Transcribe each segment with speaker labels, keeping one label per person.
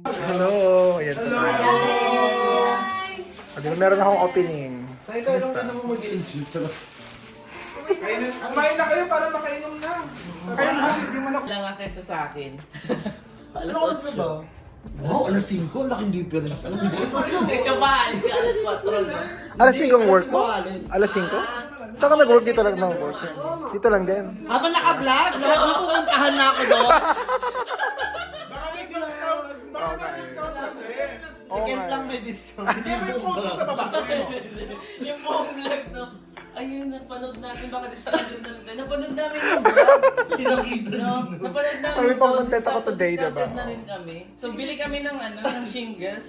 Speaker 1: Hello! Ayan po tayo. Meron akong opening.
Speaker 2: Kailangan ka naman mag-i-shoot. Kumain na kayo para makainom na. Kaya hindi mo na...
Speaker 3: Wala nga kaysa sa akin.
Speaker 2: Alas 8 na ba? Wow, alas 5. Laking difference. Alam mo
Speaker 3: Ikaw ba? Alis ka alas 4 na.
Speaker 1: Alas 5 ang work mo? Alas 5? Saan ka nag-work? Dito lang nag-work? Dito lang din.
Speaker 3: Habang naka-vlog, napupuntahan na ako doon.
Speaker 2: Baka may discount. Baka may discount kasi.
Speaker 3: Second lang may discount.
Speaker 2: Hindi may phone sa baba.
Speaker 3: Yung buong vlog, no? Ayun, napanood natin. Baka discounted na rin. Napanood namin yung vlog.
Speaker 2: Pinakita
Speaker 3: No? Napanood namin.
Speaker 1: Parang may pang
Speaker 3: doon.
Speaker 1: content ako today, diba?
Speaker 3: Discounted na rin kami. So, bili kami ng ng shingles.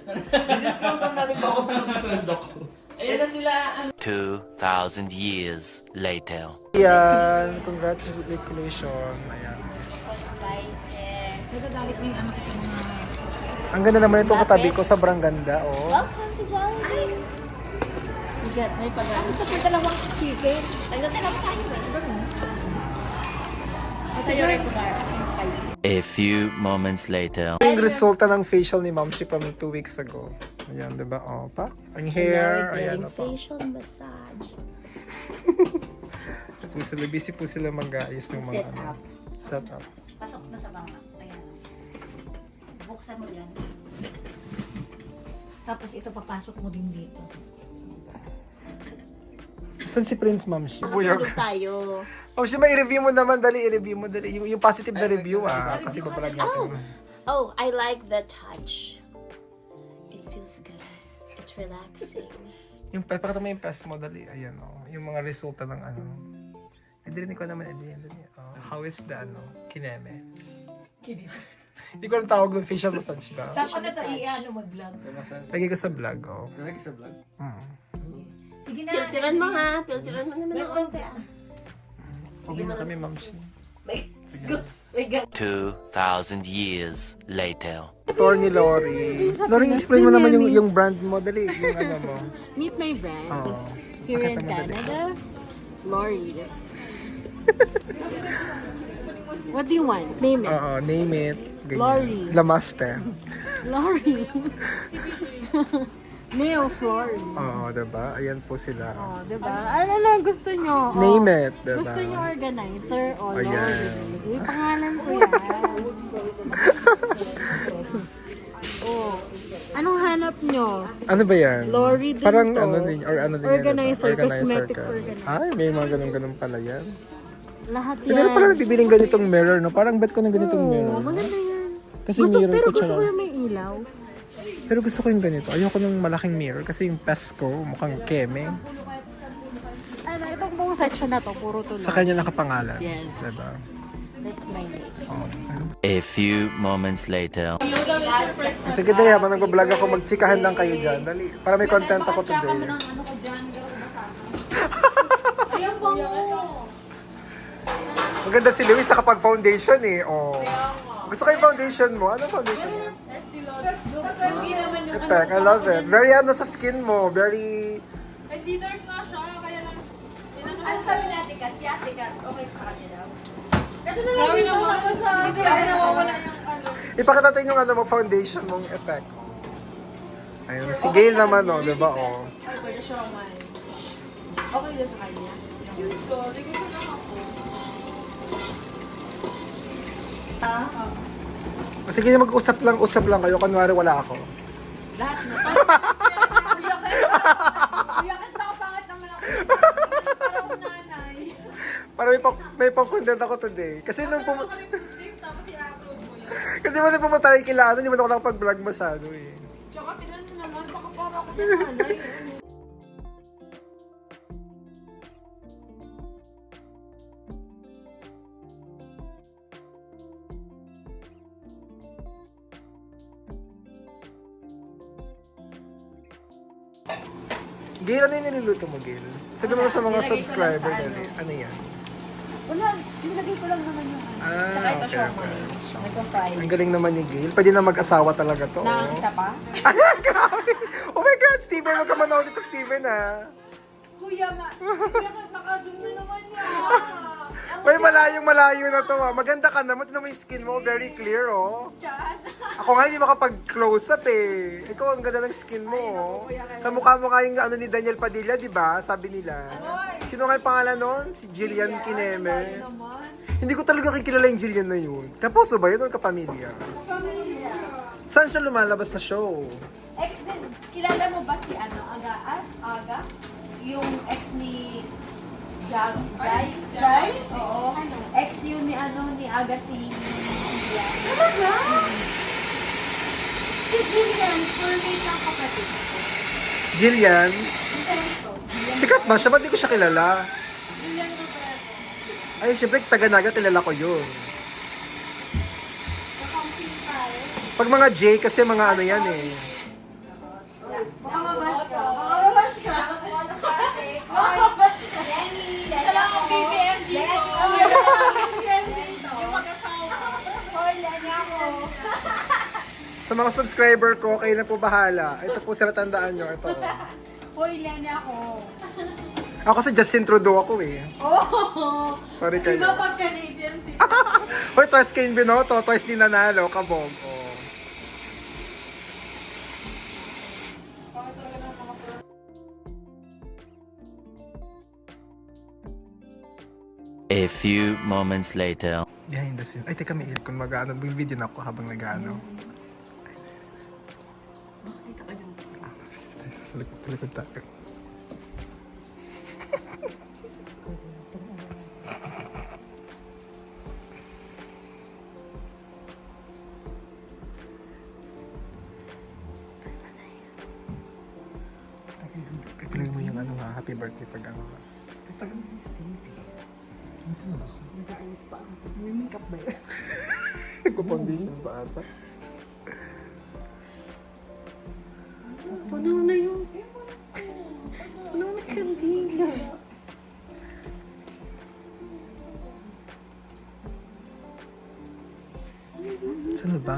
Speaker 2: discount lang natin bawas na sa sweldo ko.
Speaker 3: Ayun na sila.
Speaker 4: 2,000 years later.
Speaker 1: Ayan, congratulations. Ayan.
Speaker 5: Nagagalit mo yung anak ko mga...
Speaker 1: Ang ganda naman itong katabi ko, sobrang ganda, oh.
Speaker 5: Welcome to Jollibee! Bigat, may pag-alit. Ito po dalawang chicken. Nagdadalawang tayo ba? Ito yung regular, yung spicy.
Speaker 4: A few moments later.
Speaker 1: Yung resulta ng facial ni Ma'am Shi from 2 weeks ago. Ayan, diba? Oh, pa. Ang hair, ayan na pa.
Speaker 5: Facial massage.
Speaker 1: Busy po sila mag-aayos ng mga
Speaker 5: Setup.
Speaker 1: setup.
Speaker 5: Pasok na sa banga. Ayan. Buksan mo yan. Tapos ito papasok mo din dito.
Speaker 1: Saan si Prince, Ma'am Shi?
Speaker 5: Nakatulog tayo.
Speaker 1: Oh, Shi, may i-review mo naman. Dali, i-review mo. Dali. Yung positive na review, ah. Kasi papalag natin.
Speaker 5: Oh, I like the touch. It feels good. It's relaxing.
Speaker 1: Yung, pakita mo yung pest mo. Dali. Ayan, oh. Yung mga resulta ng ano. Dali ko naman. Dali. Oh, how is the, ano, kineme? Hindi ko alam tawag ng facial massage ba?
Speaker 5: Tapos na tayo ano mag-vlog.
Speaker 1: Lagi ka sa vlog, oh.
Speaker 2: Nalagi sa vlog?
Speaker 5: Sige na.
Speaker 6: Filteran mo ha. Filteran mo naman ng konti ah.
Speaker 1: Uwi na kami, Ma'am Shi. Sige.
Speaker 4: 2,000 years later.
Speaker 1: Store ni Lori. Lori, explain mo naman yung brand mo. Dali, yung ano mo.
Speaker 5: Meet my brand.
Speaker 1: Oh.
Speaker 5: Here in
Speaker 1: Pakita mo dali.
Speaker 5: Canada, Lori. What do you want? Name it.
Speaker 1: Oo, name it. Ganyan.
Speaker 5: Lori.
Speaker 1: Lamaste.
Speaker 5: Lori. Nails Lori.
Speaker 1: Oo, diba? Ayan po sila.
Speaker 5: Oh, diba? Ano lang gusto nyo? Oh,
Speaker 1: Name it, diba?
Speaker 5: Gusto nyo organizer o Lori?
Speaker 1: Ayan.
Speaker 5: May pangalan ko yan. Oh. Anong hanap nyo?
Speaker 1: Ano ba yan?
Speaker 5: Lori din
Speaker 1: Parang
Speaker 5: to.
Speaker 1: ano din, or ano din
Speaker 5: Organizer,
Speaker 1: yan, diba?
Speaker 5: cosmetic
Speaker 1: ka.
Speaker 5: organizer.
Speaker 1: Ay, may mga ganun-ganun pala yan.
Speaker 5: Lahat
Speaker 1: Eh, pero
Speaker 5: yan.
Speaker 1: parang nabibiling ganitong mirror, no? Parang bet ko ng ganitong
Speaker 5: Oo,
Speaker 1: mirror. No?
Speaker 5: maganda yan.
Speaker 1: Kasi
Speaker 5: Gusto,
Speaker 1: mirror
Speaker 5: pero
Speaker 1: ko
Speaker 5: gusto ko
Speaker 1: tsara.
Speaker 5: yung may ilaw.
Speaker 1: Pero gusto ko yung ganito. Ayoko ng malaking mirror kasi yung pest ko mukhang keme.
Speaker 5: Ano, itong buong section na to, puro to
Speaker 1: Sa
Speaker 5: lang.
Speaker 1: kanya nakapangalan.
Speaker 5: Yes.
Speaker 1: Diba?
Speaker 5: That's my name.
Speaker 1: Oh.
Speaker 4: A few moments later.
Speaker 1: Sige, dali. Habang nag-vlog ako, magtsikahan lang kayo dyan. Dali. Para may content ako today.
Speaker 5: Ano ko dyan, ayaw po mo.
Speaker 1: Maganda si Luis, nakapag-foundation eh. Oh. Gusto ko yung foundation mo. Anong foundation mo? Effect, I love it. Very ano sa skin mo. Very...
Speaker 6: Hindi dark nga siya. Kaya lang.
Speaker 5: Ano sabi natin, Kat? Okay sa kanya daw. Ito na lang
Speaker 6: Grabe
Speaker 5: dito,
Speaker 6: naman.
Speaker 5: tapos sa...
Speaker 6: Hindi sila nawawala yung ano.
Speaker 1: Ipakita natin yung ano mo, foundation mong effect. Ayun, si Gail naman, oh, diba, oh.
Speaker 5: Ay, for the show man. Okay na sa kanya.
Speaker 6: Ito, di ko na ako.
Speaker 1: Sige, mag-usap lang kayo. Kunwari wala ako.
Speaker 6: Lahat na. Iyakan na pangit naman ako. Parang nanay.
Speaker 1: Para may pang-content ako today. Kasi nung
Speaker 6: Tapos i-upload mo yun.
Speaker 1: Kasi wala pumunta tayo kila ano, hindi mo na ako nakapag-vlog masyado eh.
Speaker 5: Tsaka tinan mo naman, baka para ako ng nanay.
Speaker 1: Gail, ano yung niluluto mo, Gail? Sabi mo sa mga subscriber dali. Ano yan?
Speaker 5: Wala, nilagay ko lang naman yung ano.
Speaker 1: Ah, okay.
Speaker 5: Nagpa-fry.
Speaker 1: Ang galing naman ni Gail. Pwede na mag-asawa talaga to.
Speaker 5: Na, isa pa?
Speaker 1: Ay, grabe! Oh my God, Steven! Huwag ka manood dito, Steven, ha?
Speaker 6: Kuya, nakadum na naman yan.
Speaker 1: Uy, malayo na to ah. Maganda ka naman. Tignan mo yung skin mo. Very clear oh. Ako nga hindi makapag-close up eh. Ikaw ang ganda ng skin mo oh. Kamukha mo kayong ano ni Daniel Padilla, di ba? Sabi nila. Sino nga yung pangalan nun? Si Jillian Kineme. Hindi ko talaga kilala yung Jillian na yun. Kapuso ba yun o kapamilya? Saan siya lumalabas na show?
Speaker 6: Ex din. Kilala mo ba si ano? Aga? Yung ex ni Jai? Oo. Ex yun ni Aga si Julia. Talaga? Si Jillian, schoolmate ng kapatid ko.
Speaker 1: Jillian?
Speaker 6: Vicento.
Speaker 1: Sikat ba siya? Ba't di ko siya kilala?
Speaker 6: Jillian Roberto.
Speaker 1: Ay, syempre, taga-naga, kilala ko yun.
Speaker 6: Kakampi tayo.
Speaker 1: Pag mga J, kasi mga ano yan eh.
Speaker 6: Baka mabash ka. Baka mabash ka. Makabash ka. Lenny. Salamat BBM dito. Yung mag-asawa. Hoy, Lenny ako.
Speaker 1: Sa mga subscriber ko, kayo na po bahala. Ito po sila, tandaan nyo. Ito.
Speaker 6: Hoy, Lenny ako.
Speaker 1: Ako kasi Justin Trudeau ako eh.
Speaker 6: Oh!
Speaker 1: Sorry kayo.
Speaker 6: Iba pag Canadian si
Speaker 1: Hoy, twice Kane Binoto, twice din nanalo, kabog. Oh.
Speaker 4: A few moments later.
Speaker 1: Behind the scenes. Ay, teka, may kung mag-ano, video na ako habang nag-ano.
Speaker 5: Makita ka dyan.
Speaker 1: Sige, tayo sa likod tayo. Pipilay mo yung ano ha, happy birthday pag ano ha.
Speaker 5: Nag-ayos pa ako. May makeup ba yun?
Speaker 1: Nagpo-foundation pa ata.
Speaker 5: Puno na yung... Puno na kandila.
Speaker 1: Saan ba?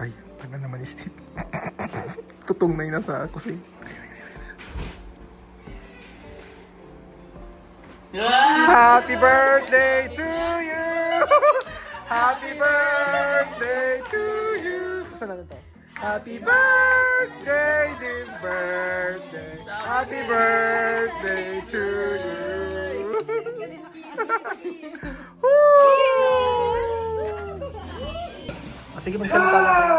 Speaker 1: Ay, taga naman ni Steve. Tutong na yun nasa ako si. Happy birthday to you! Happy birthday to you! Saan natin to? Happy birthday, dear birthday! Happy birthday to you! Sige, magsalita lang kayo.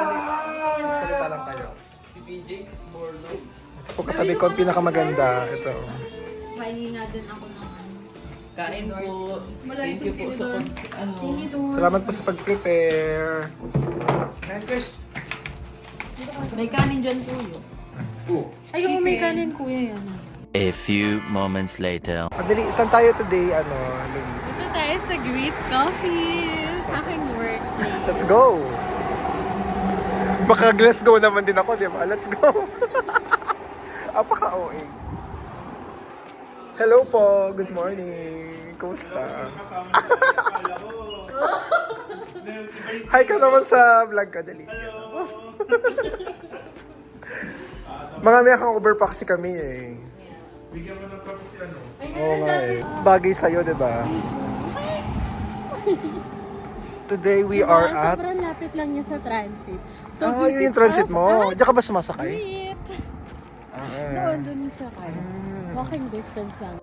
Speaker 1: Magsalita lang kayo.
Speaker 3: Si PJ, Bordeaux.
Speaker 1: Ito katabi ko, ang pinakamaganda. Ito.
Speaker 6: Mahingi nga din ako ng
Speaker 3: Kain po. Thank you po sa pag... Ano?
Speaker 1: Salamat po sa pag-prepare.
Speaker 6: May kanin dyan, Kuyo.
Speaker 5: Ayun, may kanin kuya yan.
Speaker 4: A few moments later.
Speaker 1: Madali, saan tayo today, Luis?
Speaker 5: Ito tayo sa Great Coffee. Sa aking work.
Speaker 1: Let's go! Baka let's go naman din ako, di ba? Let's go! Apaka-OA. Hello po, good morning. Kumusta? Hi ka naman sa vlog ka, dali. Mga may akong overpack kasi kami eh. Bigyan mo ng props si ano? Oo nga eh. Bagay sa'yo, di ba? Today we are at...
Speaker 5: Sobrang lapit lang niya sa transit. So,
Speaker 1: yun yung transit mo. Diyan ka ba sumasakay?
Speaker 5: Wait.
Speaker 1: Ah,
Speaker 5: Doon sa kanya. Walking distance lang.